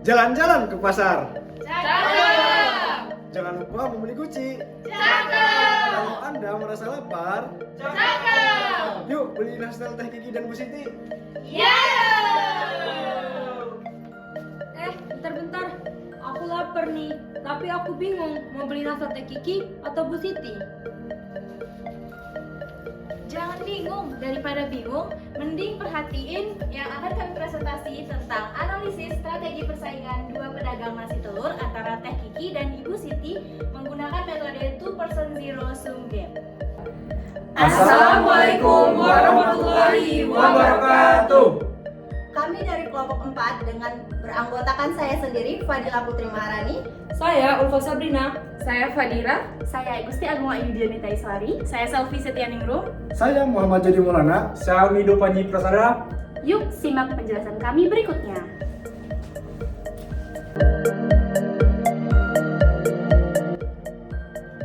Jalan-jalan ke pasar. Cakep. Jangan lupa membeli guci. Cakep. Kalau Anda merasa lapar, Cakep. yuk beli nastel Teh Kiki dan Bu Siti. Ya. Bentar-bentar. Aku lapar nih, tapi aku bingung mau beli nastar Teh Kiki atau Bu Siti. Jangan bingung, daripada bingung, mending perhatiin yang akan kami presentasi tentang analisis strategi persaingan dua pedagang nasi telur antara Teh Kiki dan Ibu Siti menggunakan metode 2-person-zero sum game. Assalamualaikum warahmatullahi wabarakatuh. Kami dari kelompok 4 dengan beranggotakan saya sendiri, Fadila Putri Maharani. Saya Ulfa Sabrina. Saya Fadira, saya Gusti Agung Ayudionita Iswari, saya Selvi Setianingrum. Saya Muhammad Jadi Maulana. Saya Mido Panji Prasada. Yuk simak penjelasan kami berikutnya.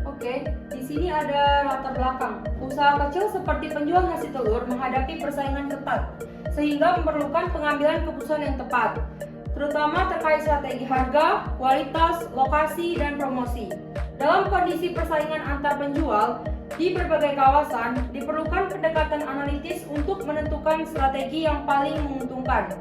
Oke, di sini ada latar belakang. Usaha kecil seperti penjual nasi telur menghadapi persaingan ketat, sehingga memerlukan pengambilan keputusan yang tepat, terutama terkait strategi harga, kualitas, lokasi, dan promosi. Dalam kondisi persaingan antar penjual di berbagai kawasan, diperlukan pendekatan analitis untuk menentukan strategi yang paling menguntungkan.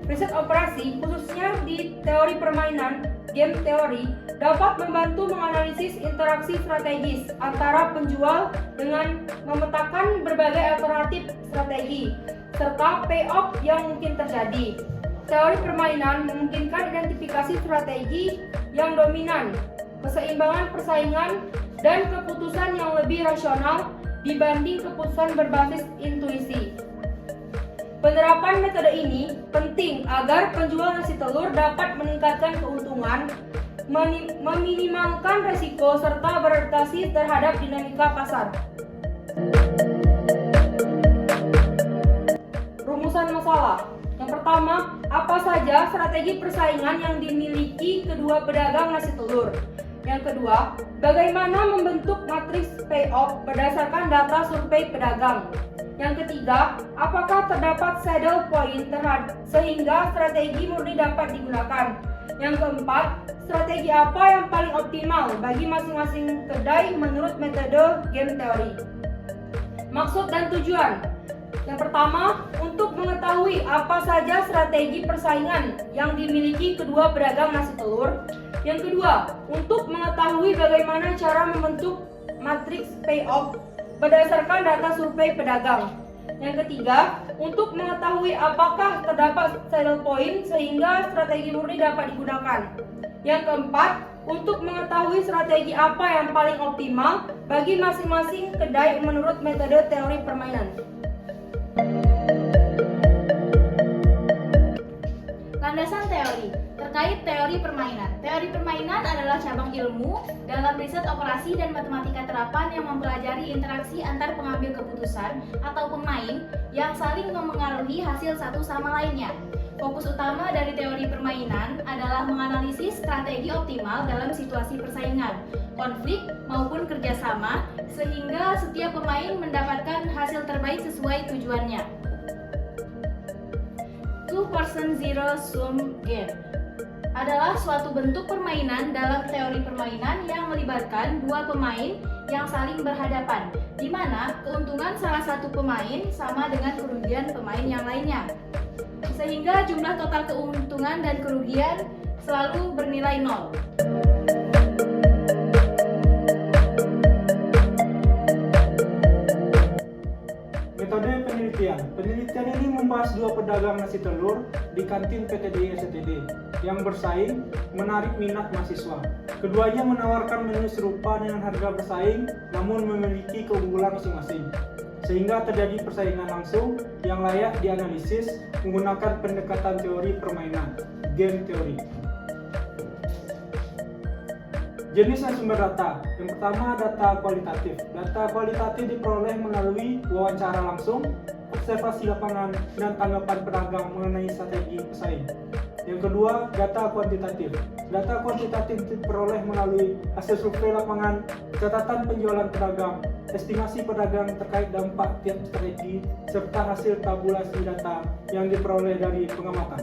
Riset operasi, khususnya di teori permainan, game teori, dapat membantu menganalisis interaksi strategis antara penjual dengan memetakan berbagai alternatif strategi, serta payoff yang mungkin terjadi. Teori permainan memungkinkan identifikasi strategi yang dominan, keseimbangan persaingan, dan keputusan yang lebih rasional dibanding keputusan berbasis intuisi. Penerapan metode ini penting agar penjual nasi telur dapat meningkatkan keuntungan, meminimalkan risiko, serta beradaptasi terhadap dinamika pasar. Rumusan masalah. Yang pertama, apa saja strategi persaingan yang dimiliki kedua pedagang nasi telur? Yang kedua, bagaimana membentuk matriks payoff berdasarkan data survei pedagang? Yang ketiga, apakah terdapat saddle point sehingga strategi murni dapat digunakan? Yang keempat, strategi apa yang paling optimal bagi masing-masing kedai menurut metode game teori? Maksud dan tujuan. Yang pertama, untuk mengetahui apa saja strategi persaingan yang dimiliki kedua pedagang nasi telur. Yang kedua, untuk mengetahui bagaimana cara membentuk matriks payoff berdasarkan data survei pedagang. Yang ketiga, untuk mengetahui apakah terdapat saddle point sehingga strategi murni dapat digunakan. Yang keempat, untuk mengetahui strategi apa yang paling optimal bagi masing-masing kedai menurut metode teori permainan. Landasan teori. Terkait teori permainan. Teori permainan adalah cabang ilmu dalam riset operasi dan matematika terapan yang mempelajari interaksi antar pengambil keputusan atau pemain yang saling memengaruhi hasil satu sama lainnya. Fokus utama dari teori permainan adalah menganalisis strategi optimal dalam situasi persaingan, konflik maupun kerjasama, sehingga setiap pemain mendapatkan hasil terbaik sesuai tujuannya. 2-person-zero sum game adalah suatu bentuk permainan dalam teori permainan yang melibatkan dua pemain yang saling berhadapan, di mana keuntungan salah satu pemain sama dengan kerugian pemain yang lainnya, sehingga jumlah total keuntungan dan kerugian selalu bernilai 0. Metode penelitian. Penelitian ini membahas dua pedagang nasi telur di kantin PTDI STD yang bersaing menarik minat mahasiswa. Keduanya menawarkan menu serupa dengan harga bersaing namun memiliki keunggulan masing-masing, sehingga terjadi persaingan langsung yang layak dianalisis menggunakan pendekatan teori permainan, game teori. Jenis dan sumber data. Yang pertama, data kualitatif. Data kualitatif diperoleh melalui wawancara langsung, observasi lapangan, dan tanggapan pedagang mengenai strategi pesaing. Yang kedua, data kuantitatif. Data kuantitatif diperoleh melalui hasil survei lapangan, catatan penjualan pedagang, estimasi pedagang terkait dampak tiap strategi, serta hasil tabulasi data yang diperoleh dari pengamatan.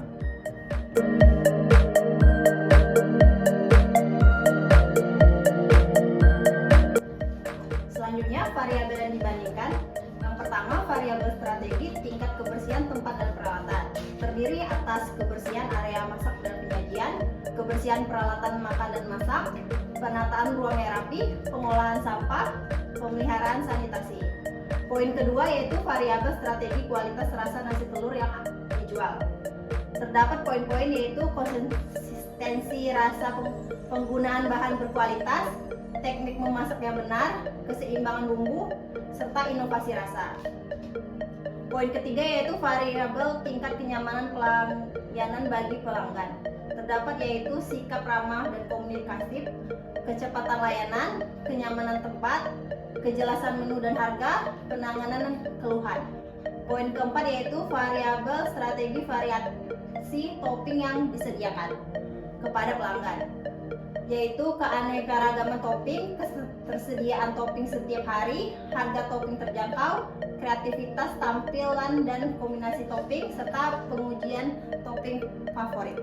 pertama, variabel strategi tingkat kebersihan tempat dan peralatan. Terdiri atas kebersihan area masak dan penyajian, kebersihan peralatan makan dan masak, penataan ruang yang rapi, pengolahan sampah, pemeliharaan sanitasi. Poin kedua yaitu variabel strategi kualitas rasa nasi telur yang dijual. Terdapat poin-poin yaitu konsistensi rasa, penggunaan bahan berkualitas, teknik memasak yang benar, keseimbangan bumbu, serta inovasi rasa. Poin ketiga yaitu variabel tingkat kenyamanan pelayanan bagi pelanggan. Terdapat yaitu sikap ramah dan komunikatif, kecepatan layanan, kenyamanan tempat, kejelasan menu dan harga, penanganan keluhan. Poin keempat yaitu variabel strategi variasi topping yang disediakan kepada pelanggan, yaitu keanekaragaman topping, ketersediaan topping setiap hari, harga topping terjangkau, kreativitas tampilan dan kombinasi topping, serta pengujian topping favorit.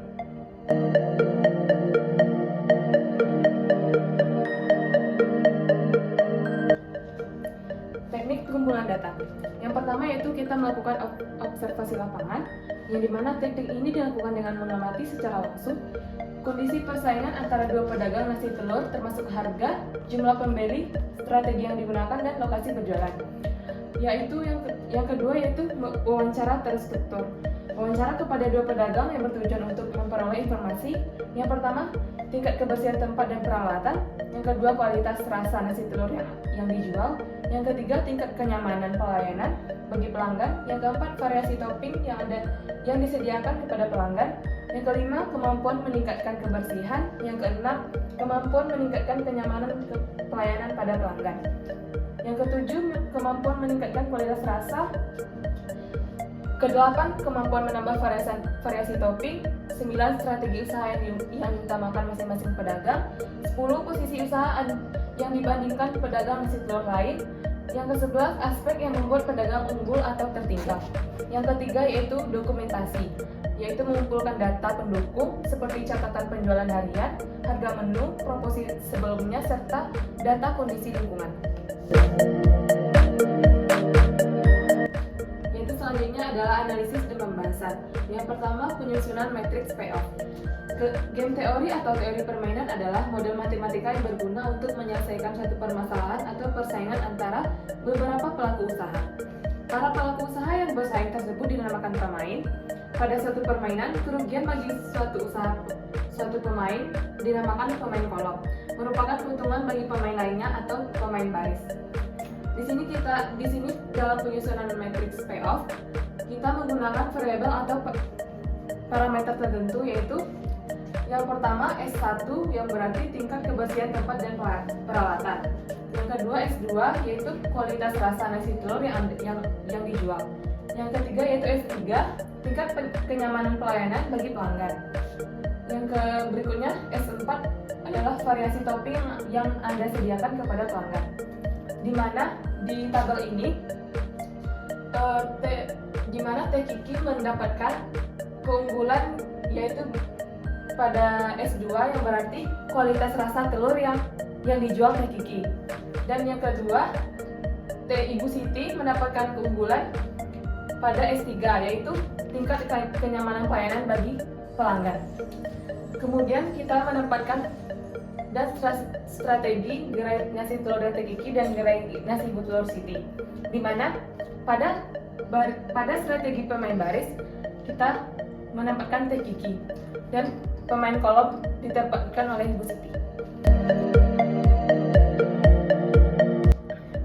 Teknik pengumpulan data. Yang pertama yaitu kita melakukan observasi lapangan, yang dimana teknik ini dilakukan dengan mengamati secara langsung kondisi persaingan antara dua pedagang nasi telur, termasuk harga, jumlah pembeli, strategi yang digunakan, dan lokasi berjualan. Yaitu yang kedua yaitu wawancara terstruktur. Wawancara kepada dua pedagang yang bertujuan untuk memperoleh informasi. Yang pertama, tingkat kebersihan tempat dan peralatan. Yang kedua, kualitas rasa nasi telur yang dijual. Yang ketiga, tingkat kenyamanan pelayanan bagi pelanggan. Yang keempat, variasi topping yang disediakan kepada pelanggan. Yang kelima, kemampuan meningkatkan kebersihan. Yang keenam, kemampuan meningkatkan kenyamanan pelayanan pada pelanggan. Yang ketujuh, kemampuan meningkatkan kualitas rasa. Kedelapan, kemampuan menambah variasi topping. 9, strategi usaha yang diutamakan masing-masing pedagang. 10, posisi usaha yang dibandingkan pedagang nasi telur lain. Yang ke-11, aspek yang membuat pedagang unggul atau tertinggal. Yang ketiga yaitu dokumentasi, yaitu mengumpulkan data pendukung seperti catatan penjualan harian, harga menu, promosi sebelumnya, serta data kondisi lingkungan. Yaitu selanjutnya adalah analisis dan pembahasan. Yang pertama, penyusunan matriks payoff. Game teori atau teori permainan adalah model matematika yang berguna untuk menyelesaikan suatu permasalahan atau persaingan antara beberapa pelaku usaha. Para pelaku usaha yang bersaing tersebut dinamakan pemain. Pada suatu permainan, kerugian bagi suatu pemain dinamakan pemain kolom, merupakan keuntungan bagi pemain lainnya atau pemain baris. Di sini dalam penyusunan matriks payoff, kita menggunakan variabel atau parameter tertentu, yaitu yang pertama S1 yang berarti tingkat kebersihan tempat dan peralatan. Yang kedua S2 yaitu kualitas rasa nasi telur yang dijual. Yang ketiga yaitu S3 tingkat kenyamanan pelayanan bagi pelanggan. Yang berikutnya S4 adalah variasi topping yang Anda sediakan kepada pelanggan. Di mana di tabel ini Kiki mendapatkan keunggulan yaitu pada S2 yang berarti kualitas rasa telur yang dijual Kiki. Dan yang kedua, Ibu Siti mendapatkan keunggulan pada S3 yaitu tingkat kenyamanan pelayanan bagi pelanggan. Kemudian kita menempatkan dan strategi gerai nasi telur Kiki dan gerai nasi Ibu Telur Siti. Di mana pada strategi pemain baris kita menempatkan Kiki dan pemain kolom ditempatkan oleh Ibu Siti.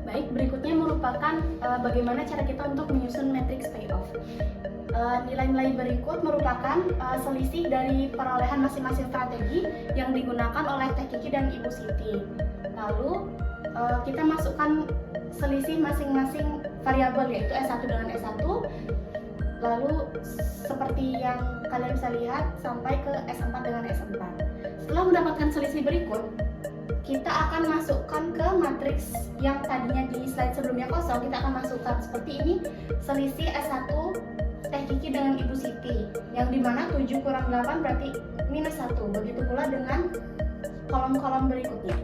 Baik, berikutnya merupakan bagaimana cara kita untuk menyusun matriks payoff. Nilai-nilai berikut merupakan selisih dari perolehan masing-masing strategi yang digunakan oleh Teh Kiki dan Ibu Siti. Lalu kita masukkan selisih masing-masing variabel yaitu S1 dengan S1. Lalu seperti yang kalian bisa lihat sampai ke S4 dengan S4. Setelah mendapatkan selisih berikut, kita akan masukkan ke matriks yang tadinya di slide sebelumnya kosong. Kita akan masukkan seperti ini, selisih S1 Teh Kiki dengan Ibu Siti, yang dimana 7 kurang 8 berarti minus 1. Begitu pula dengan kolom-kolom berikutnya.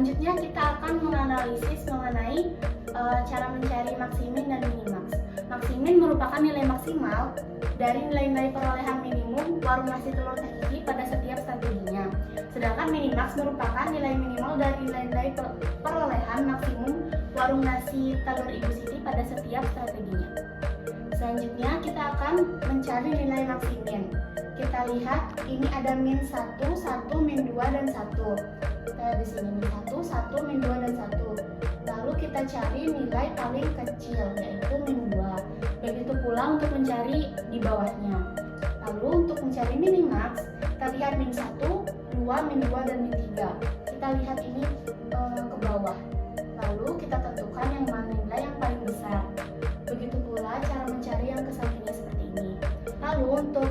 Selanjutnya kita akan menganalisis mengenai cara mencari maksimin dan minimax. Maksimin merupakan nilai maksimal dari nilai-nilai perolehan minimum warung nasi telur Teh Kiki pada setiap strateginya. Sedangkan minimax merupakan nilai minimal dari nilai-nilai perolehan maksimum warung nasi telur Ibu Siti pada setiap strateginya. Selanjutnya kita akan mencari nilai maksimin. Kita lihat ini ada min 1, 1, min 2, dan 1. Kita di sini min 1, 1, min 2, dan 1. Lalu kita cari nilai paling kecil yaitu min 2. Begitu pula untuk mencari di bawahnya. Lalu untuk mencari minimax, kita lihat min 1, 2, min 2, dan min 3. Kita lihat ini ke bawah. Lalu kita tentukan yang mana nilai yang paling besar. Begitu pula cara mencari yang kesampingnya seperti ini. Lalu untuk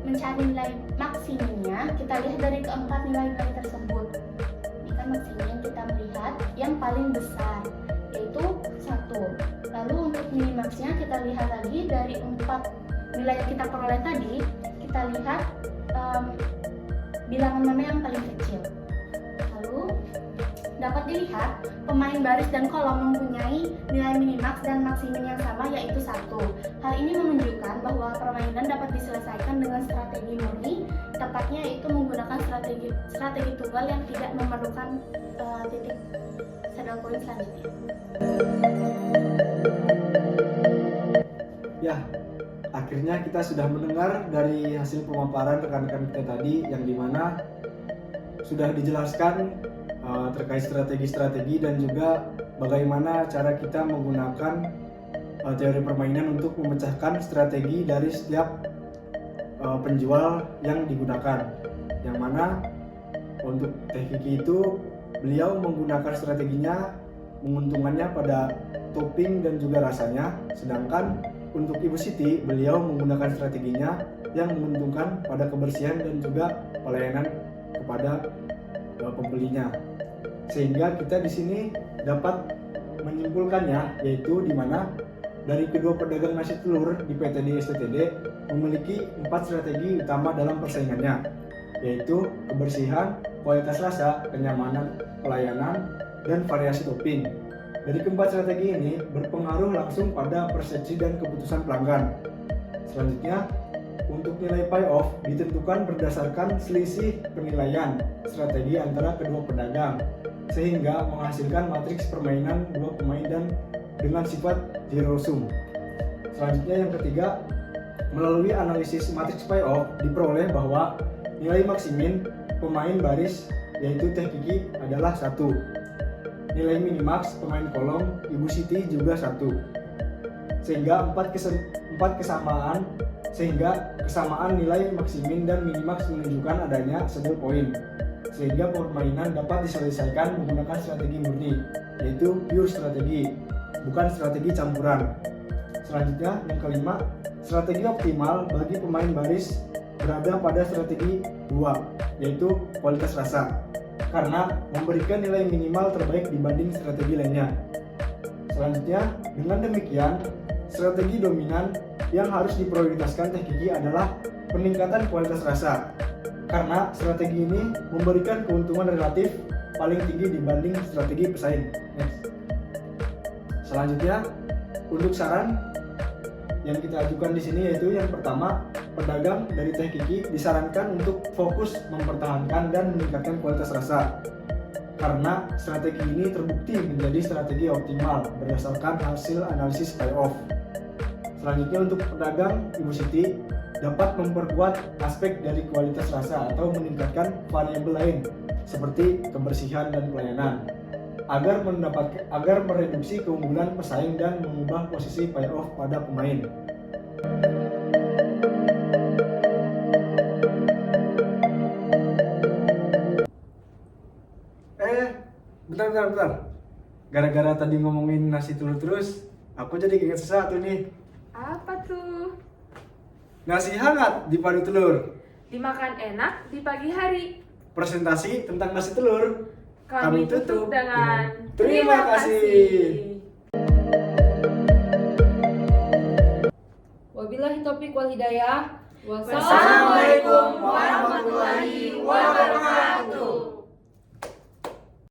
mencari nilai maksimumnya, kita lihat dari keempat nilai-nilai tersebut. Ini kan maksimum kita melihat yang paling besar, yaitu 1. Lalu untuk minimaxnya kita lihat lagi dari 4 nilai yang kita peroleh tadi, kita lihat bilangan mana yang paling kecil. Lalu dapat dilihat pemain baris dan kolom mempunyai nilai minimax dan maksimin yang sama yaitu 1. Hal ini menunjukkan bahwa permainan dapat diselesaikan dengan strategi murni, tepatnya yaitu menggunakan strategi tunggal yang tidak memerlukan titik saddle point selanjutnya. Ya, akhirnya kita sudah mendengar dari hasil pemaparan rekan-rekan kita tadi yang dimana sudah dijelaskan terkait strategi-strategi dan juga bagaimana cara kita menggunakan teori permainan untuk memecahkan strategi dari setiap penjual yang digunakan. Yang mana untuk Teh Kiki itu beliau menggunakan strateginya menguntungkannya pada topping dan juga rasanya, sedangkan untuk Ibu Siti beliau menggunakan strateginya yang menguntungkan pada kebersihan dan juga pelayanan kepada pembelinya. Sehingga kita di sini dapat menyimpulkannya, yaitu di mana dari kedua pedagang nasi telur di PTD STTD memiliki 4 strategi utama dalam persaingannya, yaitu kebersihan, kualitas rasa, kenyamanan, pelayanan, dan variasi topping. Dari keempat strategi ini berpengaruh langsung pada persepsi dan keputusan pelanggan. Selanjutnya, untuk nilai payoff ditentukan berdasarkan selisih penilaian strategi antara kedua pedagang, sehingga menghasilkan matriks permainan dua pemain dan dengan sifat zero sum. Selanjutnya yang ketiga, melalui analisis matriks payoff diperoleh bahwa nilai maksimin pemain baris yaitu Teh Kiki adalah 1. Nilai minimax pemain kolom Ibu Siti juga 1. Sehingga kesamaan nilai maksimin dan minimax menunjukkan adanya saddle point, sehingga permainan dapat diselesaikan menggunakan strategi murni, yaitu pure strategi, bukan strategi campuran. Selanjutnya yang kelima, strategi optimal bagi pemain baris berada pada strategi 2, yaitu kualitas rasa, karena memberikan nilai minimal terbaik dibanding strategi lainnya. Selanjutnya, dengan demikian, strategi dominan yang harus diprioritaskan Teh Kiki adalah peningkatan kualitas rasa, karena strategi ini memberikan keuntungan relatif paling tinggi dibanding strategi pesaing. Next. Selanjutnya, untuk saran yang kita ajukan di sini yaitu yang pertama, pedagang dari Teh Kiki disarankan untuk fokus mempertahankan dan meningkatkan kualitas rasa, karena strategi ini terbukti menjadi strategi optimal berdasarkan hasil analisis payoff. Selanjutnya untuk pedagang Ibu Siti dapat memperkuat aspek dari kualitas rasa atau meningkatkan variabel lain seperti kebersihan dan pelayanan agar mereduksi keunggulan pesaing dan mengubah posisi payoff pada pemain. Bentar. Gara-gara tadi ngomongin nasi telur terus, aku jadi ingat sesuatu nih. Apa tuh? Nasi hangat di padu telur. Dimakan enak di pagi hari. Presentasi tentang nasi telur. Kami tutup dengan terima kasih. Wabillahi taufiq wal hidayah. Wassalamualaikum warahmatullahi